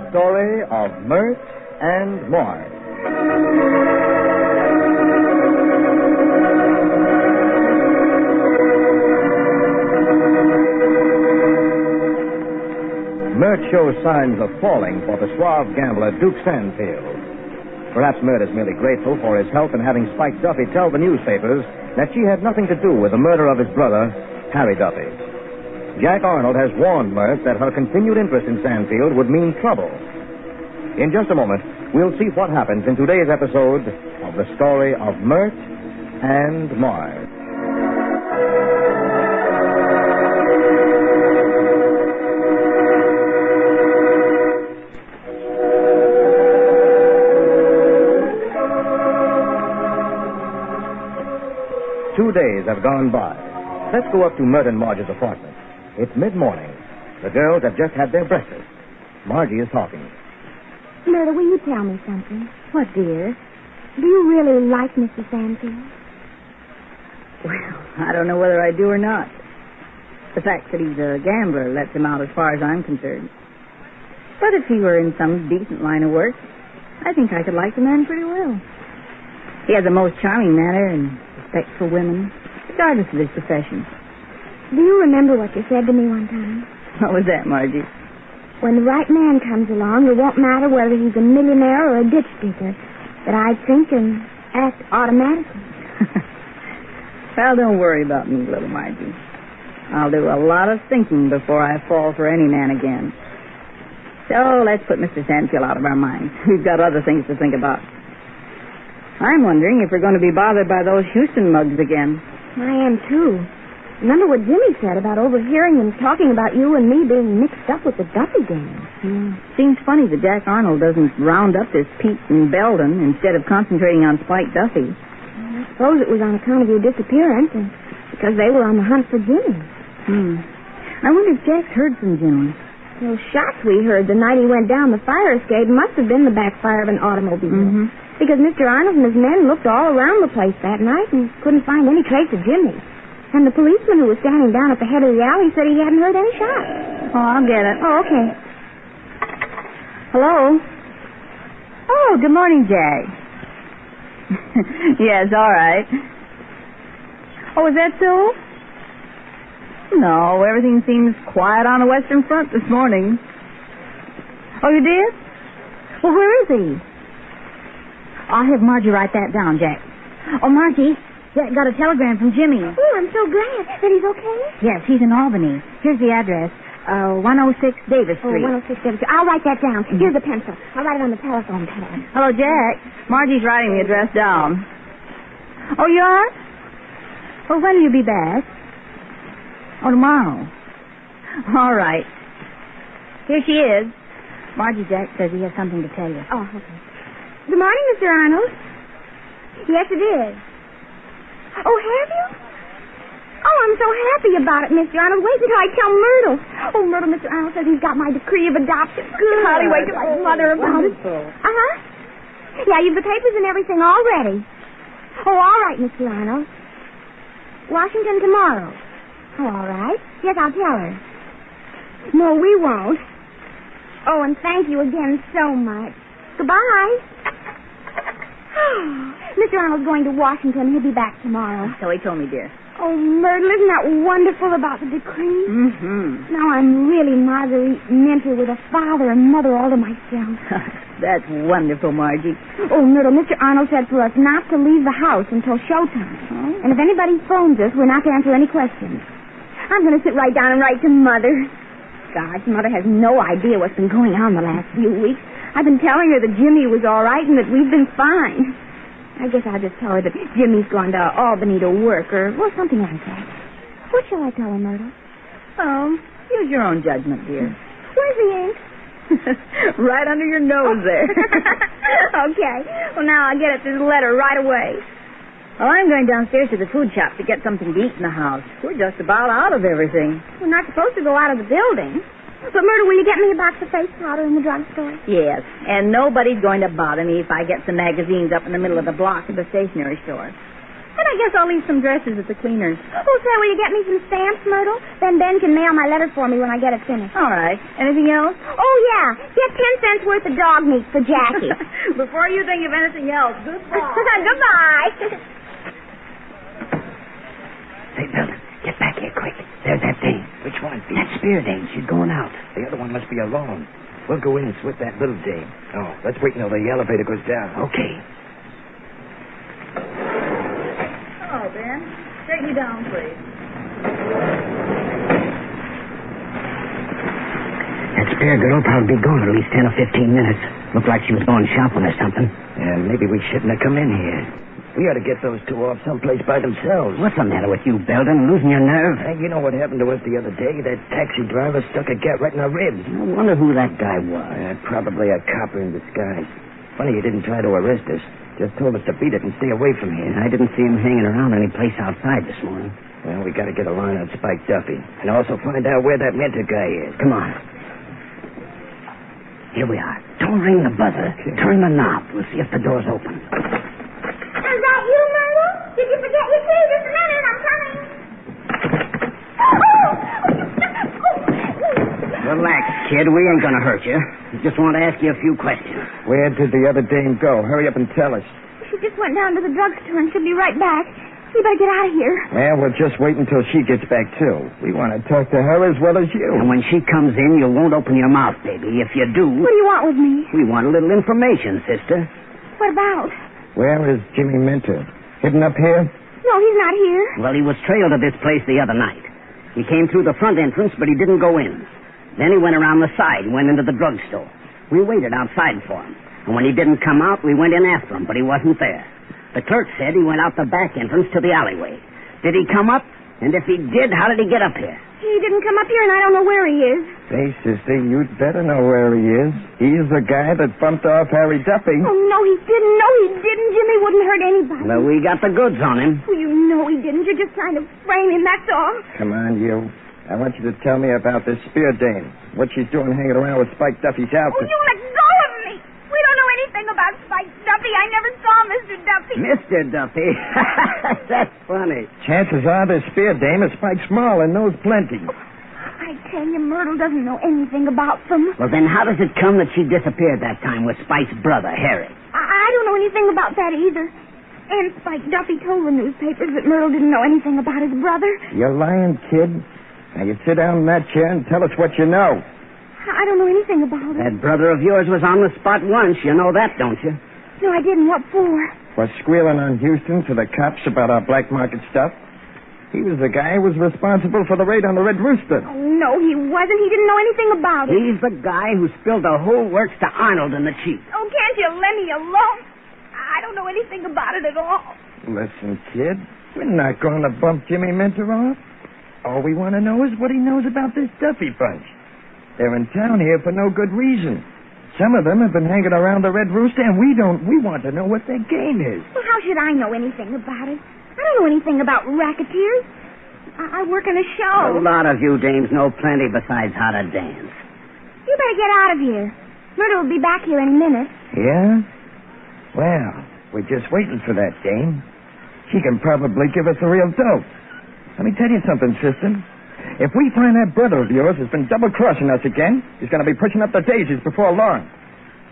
story of Myrt and Marge. Myrt shows signs of falling for the suave gambler Duke Sandfield. Perhaps Myrt is merely grateful for his help in having Spike Duffy tell the newspapers that she had nothing to do with the murder of his brother, Harry Duffy. Jack Arnold has warned Myrt that her continued interest in Sandfield would mean trouble. In just a moment, we'll see what happens in today's episode of the story of Myrt and Marge. 2 days have gone by. Let's go up to Myrt and Marge's apartment. It's mid-morning. The girls have just had their breakfast. Margie is talking. Myrt, will you tell me something? What, dear? Do you really like Mr. Sandfield? Well, I don't know whether I do or not. The fact that he's a gambler lets him out as far as I'm concerned. But if he were in some decent line of work, I think I could like the man pretty well. He has a most charming manner and respect for women, regardless of his profession. Do you remember what you said to me one time? What was that, Margie? When the right man comes along, it won't matter whether he's a millionaire or a ditch digger, that I'd think and act automatically. Well, don't worry about me, little Margie. I'll do a lot of thinking before I fall for any man again. So let's put Mr. Sandfield out of our minds. We've got other things to think about. I'm wondering if we're going to be bothered by those Houston mugs again. I am, too. Remember what Jimmy said about overhearing him talking about you and me being mixed up with the Duffy gang? Seems funny that Jack Arnold doesn't round up this Pete and Belden instead of concentrating on Spike Duffy. I suppose it was on account of your disappearance and because they were on the hunt for Jimmy. I wonder if Jack's heard from Jimmy. Those shots we heard the night he went down the fire escape must have been the backfire of an automobile. Because Mr. Arnold and his men looked all around the place that night and couldn't find any trace of Jimmy. And the policeman who was standing down at the head of the alley said he hadn't heard any shots. Oh, I'll get it. Oh, okay. Hello? Oh, good morning, Jack. Yes, all right. Oh, is that so? No, everything seems quiet on the Western Front this morning. Oh, you did? Well, where is he? I'll have Margie write that down, Jack. Oh, Margie, Jack got a telegram from Jimmy. Oh, I'm so glad that he's okay. Yes, he's in Albany. Here's the address. 106 Davis Street. 106 Davis Street. I'll write that down. Here's a pencil. I'll write it on the telephone pad. Hello, Jack. Margie's writing the address down. Oh, you are? Well, when will you be back? Oh, tomorrow. All right. Here she is. Margie, Jack says he has something to tell you. Oh, okay. Good morning, Mr. Arnold. Yes, it is. Oh, have you? Oh, I'm so happy about it, Mr. Arnold. Wait until I tell Myrtle. Oh, Myrtle, Mr. Arnold says he's got my decree of adoption. Good. Hardly wait till I tell Mother about it. Uh-huh. Yeah, you've the papers and everything all ready. Oh, all right, Mr. Arnold. Washington tomorrow. Oh, all right. Yes, I'll tell her. No, we won't. Oh, and thank you again so much. Goodbye. Mr. Arnold's going to Washington. He'll be back tomorrow. So he told me, dear. Oh, Myrtle, isn't that wonderful about the decree? Now I'm really Marguerite Minter with a father and mother all to myself. That's wonderful, Margie. Oh, Myrtle, Mr. Arnold said for us not to leave the house until showtime. Oh? And if anybody phones us, we're not to answer any questions. I'm going to sit right down and write to Mother. Gosh, Mother has no idea what's been going on the last few weeks. I've been telling her that Jimmy was all right and that we've been fine. I guess I'll just tell her that Jimmy's gone to Albany to work or something like that. What shall I tell her, Myrtle? Oh, use your own judgment, dear. Where's the ink? Right under your nose there. Okay. Well, now I'll get at this letter right away. Well, I'm going downstairs to the food shop to get something to eat in the house. We're just about out of everything. We're not supposed to go out of the building. But, Myrtle, will you get me a box of face powder in the drugstore? Yes, and nobody's going to bother me if I get some magazines up in the middle of the block at the stationery store. And I guess I'll leave some dresses at the cleaners. Oh, say, will you get me some stamps, Myrtle? Then Ben can mail my letter for me when I get it finished. All right. Anything else? Oh, yeah. Get 10 cents worth of dog meat for Jackie. Before you think of anything else, goodbye. Goodbye. Say, Belden, get back here quick. There's that dame. Which one? That spear dame. She's going out. The other one must be alone. We'll go in and switch that little dame. Oh, let's wait until the elevator goes down. Okay. Oh, Ben. Take me down, please. That spear girl probably be gone at least 10 or 15 minutes. Looked like she was going shopping or something. Yeah, maybe we shouldn't have come in here. We ought to get those two off someplace by themselves. What's the matter with you, Belden? Losing your nerve? Hey, you know what happened to us the other day? That taxi driver stuck a gat right in our ribs. I wonder who that guy was. Probably a copper in disguise. Funny he didn't try to arrest us. Just told us to beat it and stay away from here. I didn't see him hanging around any place outside this morning. Well, we got to get a line on Spike Duffy. And also find out where that Minter guy is. Come on. Here we are. Don't ring the buzzer. Okay. Turn the knob. We'll see if the door's open. Is that you, Myrtle? Did you forget your key? Just a minute, I'm coming. Relax, kid. We ain't gonna hurt you. We just want to ask you a few questions. Where did the other dame go? Hurry up and tell us. She just went down to the drugstore and she'll be right back. You better get out of here. Well, we'll just wait until she gets back, too. We want to talk to her as well as you. And when she comes in, you won't open your mouth, baby. If you do... What do you want with me? We want a little information, sister. What about? Where is Jimmy Minter? Hidden up here? No, he's not here. Well, he was trailed to this place the other night. He came through the front entrance, but he didn't go in. Then he went around the side and went into the drugstore. We waited outside for him. And when he didn't come out, we went in after him, but he wasn't there. The clerk said he went out the back entrance to the alleyway. Did he come up? And if he did, how did he get up here? He didn't come up here, and I don't know where he is. Say, sister, you'd better know where he is. He's the guy that bumped off Harry Duffy. Oh, no, he didn't. No, he didn't. Jimmy wouldn't hurt anybody. Well, we got the goods on him. Well, you know he didn't. You're just trying to frame him, that's all. Come on, you. I want you to tell me about this spear dame. What she's doing hanging around with Spike Duffy's Oh, outfit. you let go of me. We don't know anything about Spike Duffy. I never saw Mr. Duffy. Mr. Duffy. That's funny. Chances are this spear dame is Spike Small and knows plenty. I tell you, Myrtle doesn't know anything about them. Well, then how does it come that she disappeared that time with Spike's brother, Harry? I don't know anything about that either. And Spike Duffy told the newspapers that Myrtle didn't know anything about his brother. You're lying, kid. Now, you sit down in that chair and tell us what you know. I don't know anything about it. That brother of yours was on the spot once. You know that, don't you? No, I didn't. What for? For squealing on Houston to the cops about our black market stuff. He was the guy who was responsible for the raid on the Red Rooster. Oh, no, he wasn't. He didn't know anything about it. He's the guy who spilled the whole works to Arnold and the chief. Oh, can't you let me alone? I don't know anything about it at all. Listen, kid, we're not going to bump Jimmy Minter off. All we want to know is what he knows about this Duffy bunch. They're in town here for no good reason. Some of them have been hanging around the Red Rooster, and we want to know what their game is. Well, how should I know anything about it? I don't know anything about racketeers. I work in a show. A lot of you dames know plenty besides how to dance. You better get out of here. Myrtle will be back here any minute. Yeah? Well, we're just waiting for that dame. She can probably give us a real dope. Let me tell you something, sister. If we find that brother of yours has been double-crossing us again, he's going to be pushing up the daisies before long.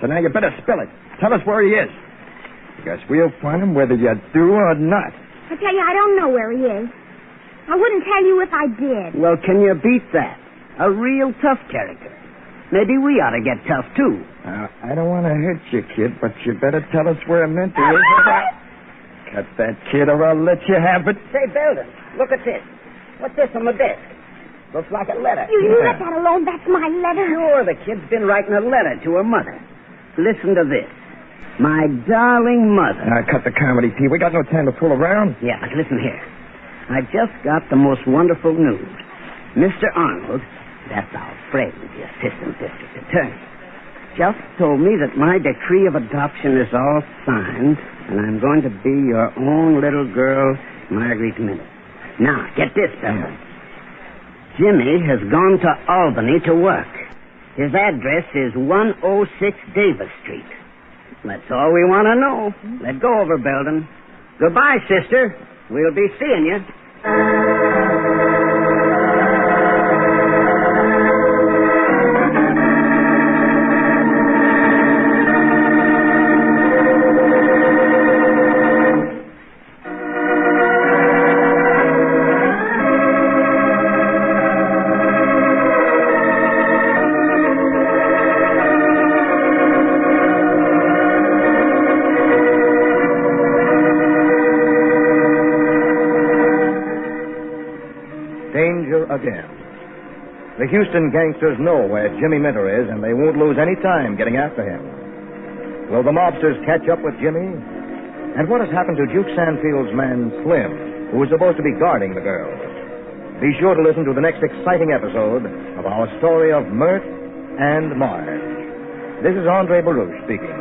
So now you better spill it. Tell us where he is. Because we'll find him whether you do or not. I tell you, I don't know where he is. I wouldn't tell you if I did. Well, can you beat that? A real tough character. Maybe we ought to get tough, too. I don't want to hurt you, kid, but you better tell us where Minter is. Cut that kid or I'll let you have it. Say, Belden, look at this. What's this on the desk? Looks like a letter. You let that alone. That's my letter. Sure, the kid's been writing a letter to her mother. Listen to this. My darling mother. Now, cut the comedy, P. We got no time to fool around. Yeah, but listen here. I just got the most wonderful news. Mr. Arnold, that's our friend, the assistant district attorney, just told me that my decree of adoption is all signed, and I'm going to be your own little girl, Marguerite Myrt. Now, get this, Belden. Jimmy has gone to Albany to work. His address is 106 Davis Street. That's all we want to know. Let go of her, Belden. Goodbye, sister. We'll be seeing you. Danger again. The Houston gangsters know where Jimmy Minter is, and they won't lose any time getting after him. Will the mobsters catch up with Jimmy? And what has happened to Duke Sanfield's man, Slim, who was supposed to be guarding the girls? Be sure to listen to the next exciting episode of our story of Myrt and Marge. This is Andre Baruch speaking.